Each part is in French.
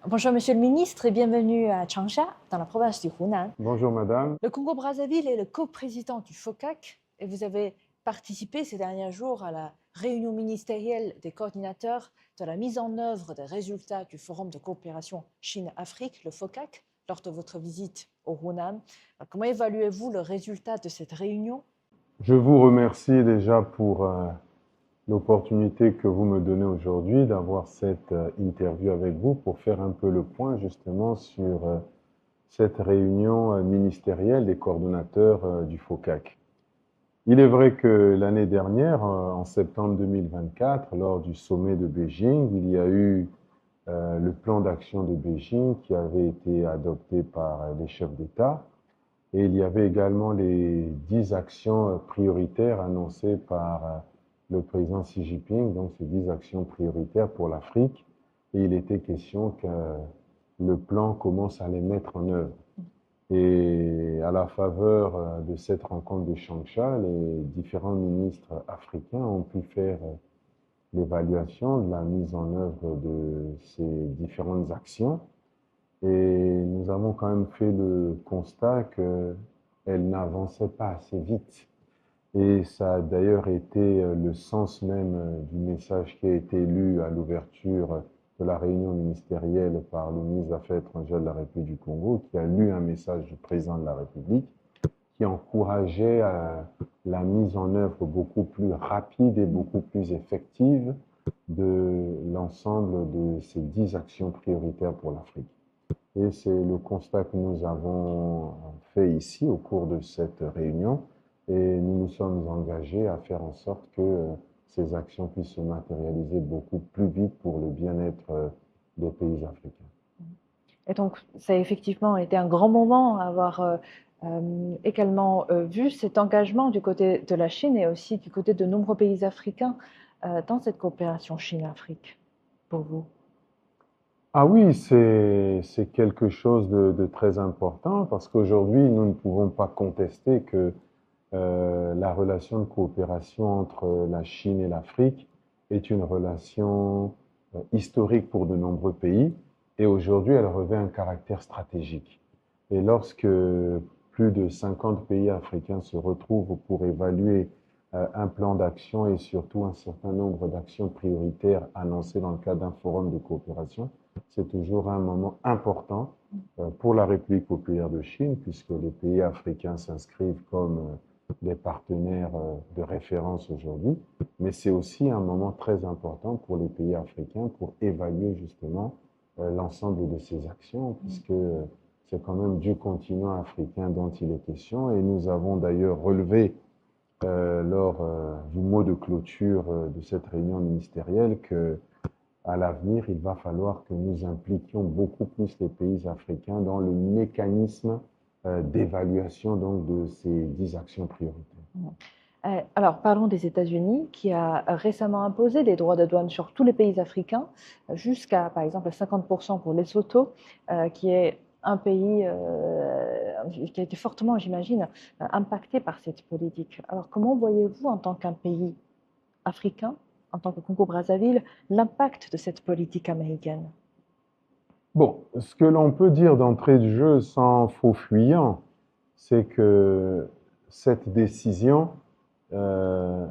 Bonjour Monsieur le Ministre et bienvenue à Changsha, dans la province du Hunan. Bonjour madame. Le Congo-Brazzaville est le coprésident du FOCAC et vous avez participé ces derniers jours à la réunion ministérielle des coordinateurs de la mise en œuvre des résultats du Forum de coopération Chine-Afrique, le FOCAC, lors de votre visite au Hunan. Comment évaluez-vous le résultat de cette réunion? Je vous remercie déjà pour l'opportunité que vous me donnez aujourd'hui d'avoir cette interview avec vous pour faire un peu le point justement sur cette réunion ministérielle des coordonnateurs du FOCAC. Il est vrai que l'année dernière, en septembre 2024, lors du sommet de Beijing, il y a eu le plan d'action de Beijing qui avait été adopté par les chefs d'État. Et il y avait également les 10 actions prioritaires annoncées par le président Xi Jinping, donc ces 10 actions prioritaires pour l'Afrique. Et il était question que le plan commence à les mettre en œuvre. Et à la faveur de cette rencontre de Changsha, les différents ministres africains ont pu faire l'évaluation de la mise en œuvre de ces différentes actions. Et nous avons quand même fait le constat qu'elle n'avançait pas assez vite. Et ça a d'ailleurs été le sens même du message qui a été lu à l'ouverture de la réunion ministérielle par le ministre des Affaires étrangères de la République du Congo, qui a lu un message du président de la République, qui encourageait la mise en œuvre beaucoup plus rapide et beaucoup plus effective de l'ensemble de ces 10 actions prioritaires pour l'Afrique. Et c'est le constat que nous avons fait ici au cours de cette réunion et nous nous sommes engagés à faire en sorte que ces actions puissent se matérialiser beaucoup plus vite pour le bien-être des pays africains. Et donc, ça a effectivement été un grand moment à avoir également vu cet engagement du côté de la Chine et aussi du côté de nombreux pays africains dans cette coopération Chine-Afrique, pour vous. Ah oui, c'est quelque chose de très important parce qu'aujourd'hui, nous ne pouvons pas contester que la relation de coopération entre la Chine et l'Afrique est une relation historique pour de nombreux pays et aujourd'hui, elle revêt un caractère stratégique. Et lorsque plus de 50 pays africains se retrouvent pour évaluer un plan d'action et surtout un certain nombre d'actions prioritaires annoncées dans le cadre d'un forum de coopération, c'est toujours un moment important pour la République populaire de Chine, puisque les pays africains s'inscrivent comme des partenaires de référence aujourd'hui, mais c'est aussi un moment très important pour les pays africains pour évaluer justement l'ensemble de ces actions, puisque c'est quand même du continent africain dont il est question, et nous avons d'ailleurs relevé lors du mot de clôture de cette réunion ministérielle que à l'avenir, il va falloir que nous impliquions beaucoup plus les pays africains dans le mécanisme d'évaluation donc de ces 10 actions prioritaires. Alors, parlons des États-Unis, qui a récemment imposé des droits de douane sur tous les pays africains, jusqu'à, par exemple, 50% pour Lesotho, qui est un pays qui a été fortement, j'imagine, impacté par cette politique. Alors, comment voyez-vous, en tant qu'un pays africain, en tant que Congo-Brazzaville, l'impact de cette politique américaine? Bon, ce que l'on peut dire d'entrée de jeu sans faux fuyant, c'est que cette décision euh,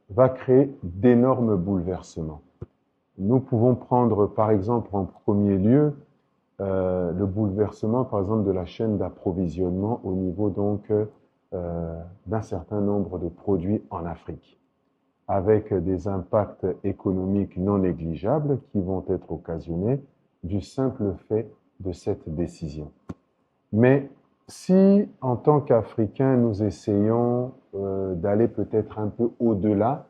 va créer d'énormes bouleversements. Nous pouvons prendre par exemple en premier lieu le bouleversement par exemple de la chaîne d'approvisionnement au niveau donc d'un certain nombre de produits en Afrique, avec des impacts économiques non négligeables qui vont être occasionnés du simple fait de cette décision. Mais si, en tant qu'Africains, nous essayons d'aller peut-être un peu au-delà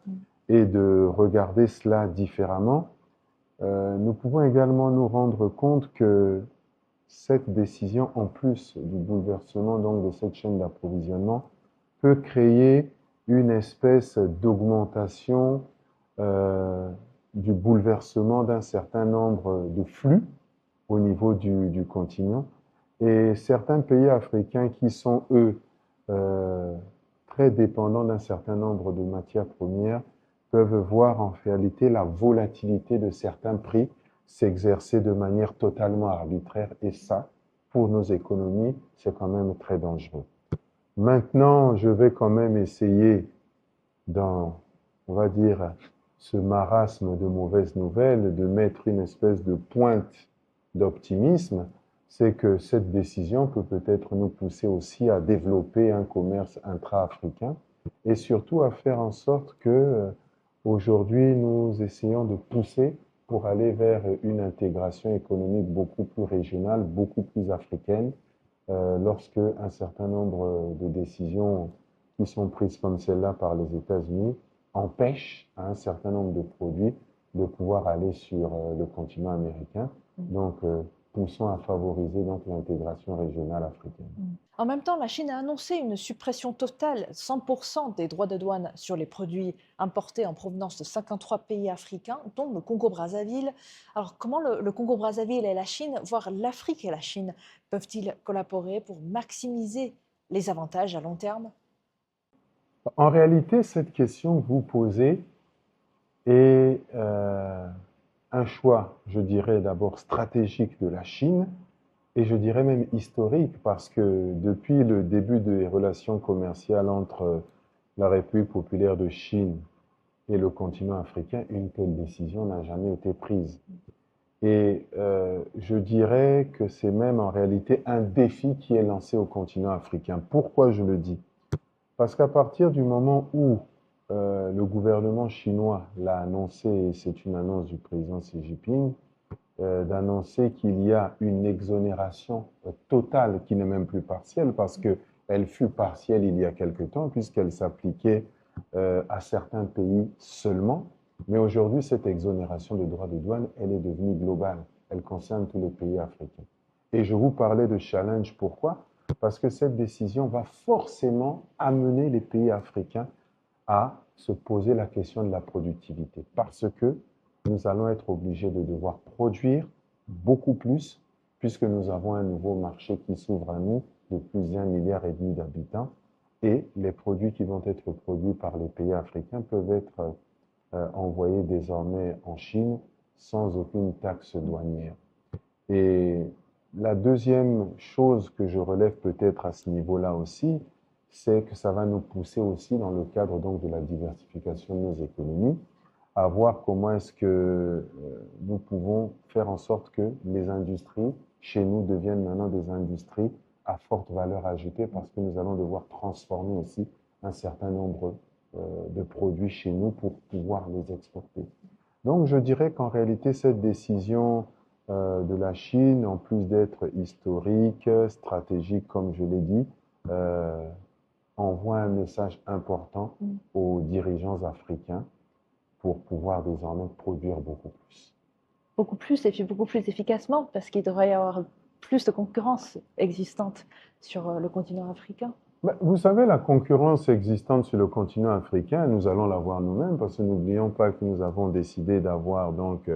et de regarder cela différemment, nous pouvons également nous rendre compte que cette décision, en plus du bouleversement donc de cette chaîne d'approvisionnement, peut créer une espèce d'augmentation euh, du bouleversement d'un certain nombre de flux au niveau du continent. Et certains pays africains qui sont, eux, euh, très dépendants d'un certain nombre de matières premières peuvent voir en réalité la volatilité de certains prix s'exercer de manière totalement arbitraire. Et ça, pour nos économies, c'est quand même très dangereux. Maintenant, je vais quand même essayer dans, on va dire, ce marasme de mauvaises nouvelles, de mettre une espèce de pointe d'optimisme, c'est que cette décision peut peut-être nous pousser aussi à développer un commerce intra-africain et surtout à faire en sorte que aujourd'hui nous essayons de pousser pour aller vers une intégration économique beaucoup plus régionale, beaucoup plus africaine, lorsque un certain nombre de décisions qui sont prises comme celle-là par les États-Unis empêchent à un certain nombre de produits de pouvoir aller sur le continent américain. Donc, poussons à favoriser donc l'intégration régionale africaine. En même temps, la Chine a annoncé une suppression totale, 100% des droits de douane sur les produits importés en provenance de 53 pays africains, dont le Congo-Brazzaville. Alors, comment le Congo-Brazzaville et la Chine, voire l'Afrique et la Chine, peuvent-ils collaborer pour maximiser les avantages à long terme? En réalité, cette question que vous posez est un choix, je dirais d'abord stratégique de la Chine, et je dirais même historique, parce que depuis le début des relations commerciales entre la République populaire de Chine et le continent africain, une telle décision n'a jamais été prise. Et je dirais que c'est même en réalité un défi qui est lancé au continent africain. Pourquoi je le dis? Parce qu'à partir du moment où le gouvernement chinois l'a annoncé, et c'est une annonce du président Xi Jinping, d'annoncer qu'il y a une exonération totale, qui n'est même plus partielle, parce qu'elle fut partielle il y a quelque temps, puisqu'elle s'appliquait à certains pays seulement. Mais aujourd'hui, cette exonération de droits de douane, elle est devenue globale. Elle concerne tous les pays africains. Et je vous parlais de challenge, pourquoi? Parce que cette décision va forcément amener les pays africains à se poser la question de la productivité. Parce que nous allons être obligés de devoir produire beaucoup plus, puisque nous avons un nouveau marché qui s'ouvre à nous de plus d'1,5 milliard d'habitants. Et les produits qui vont être produits par les pays africains peuvent être envoyés désormais en Chine sans aucune taxe douanière. Et la deuxième chose que je relève peut-être à ce niveau-là aussi, c'est que ça va nous pousser aussi dans le cadre donc de la diversification de nos économies, à voir comment est-ce que nous pouvons faire en sorte que les industries chez nous deviennent maintenant des industries à forte valeur ajoutée, parce que nous allons devoir transformer aussi un certain nombre de produits chez nous pour pouvoir les exporter. Donc je dirais qu'en réalité, cette décision de la Chine, en plus d'être historique, stratégique, comme je l'ai dit, envoie un message important aux dirigeants africains pour pouvoir désormais produire beaucoup plus. Beaucoup plus et puis beaucoup plus efficacement, parce qu'il devrait y avoir plus de concurrence existante sur le continent africain. Vous savez, la concurrence existante sur le continent africain, nous allons l'avoir nous-mêmes, parce que n'oublions pas que nous avons décidé d'avoir donc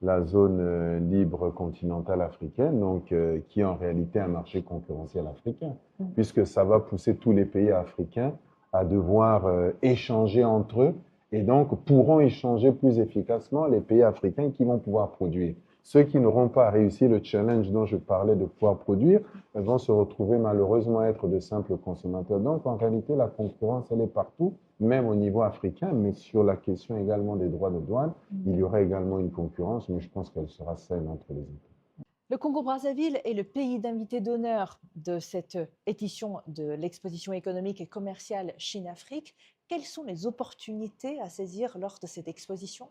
la zone libre continentale africaine, donc qui est en réalité un marché concurrentiel africain, puisque ça va pousser tous les pays africains à devoir échanger entre eux, et donc pourront échanger plus efficacement les pays africains qui vont pouvoir produire. Ceux qui n'auront pas réussi le challenge dont je parlais de pouvoir produire vont se retrouver malheureusement à être de simples consommateurs. Donc en réalité, la concurrence, elle est partout, même au niveau africain, mais sur la question également des droits de douane, il y aura également une concurrence, mais je pense qu'elle sera saine entre les États. Le Congo-Brazzaville est le pays d'invité d'honneur de cette édition de l'exposition économique et commerciale Chine-Afrique. Quelles sont les opportunités à saisir lors de cette exposition?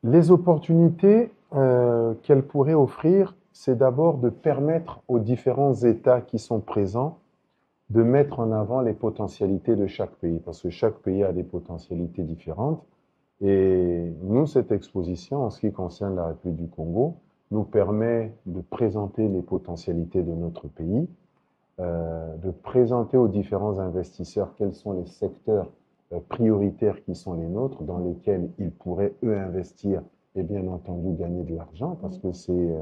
Les opportunités qu'elle pourrait offrir, c'est d'abord de permettre aux différents États qui sont présents de mettre en avant les potentialités de chaque pays, parce que chaque pays a des potentialités différentes. Et nous, cette exposition, en ce qui concerne la République du Congo, nous permet de présenter les potentialités de notre pays, de présenter aux différents investisseurs quels sont les secteurs prioritaires qui sont les nôtres, dans lesquels ils pourraient, eux, investir et bien entendu gagner de l'argent, parce que c'est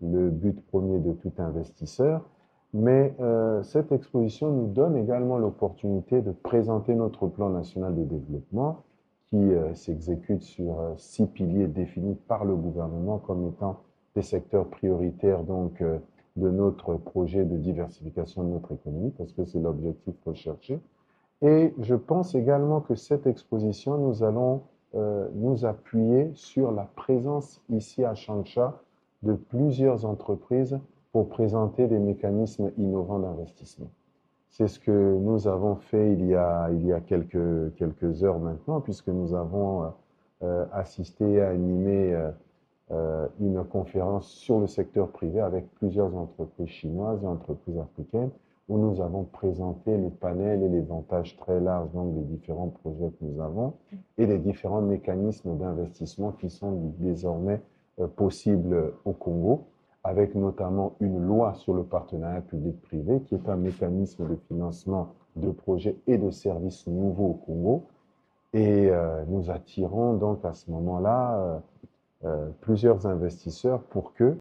le but premier de tout investisseur. Mais cette exposition nous donne également l'opportunité de présenter notre plan national de développement, qui s'exécute sur 6 piliers définis par le gouvernement comme étant des secteurs prioritaires donc de notre projet de diversification de notre économie, parce que c'est l'objectif recherché. Et je pense également que cette exposition, nous allons nous appuyer sur la présence ici à Changsha de plusieurs entreprises pour présenter des mécanismes innovants d'investissement. C'est ce que nous avons fait il y a quelques heures maintenant, puisque nous avons assisté et animé une conférence sur le secteur privé avec plusieurs entreprises chinoises et entreprises africaines, où nous avons présenté le panel et l'éventage très large donc des différents projets que nous avons et les différents mécanismes d'investissement qui sont désormais possibles au Congo, avec notamment une loi sur le partenariat public-privé, qui est un mécanisme de financement de projets et de services nouveaux au Congo. Et nous attirons donc à ce moment-là plusieurs investisseurs pour que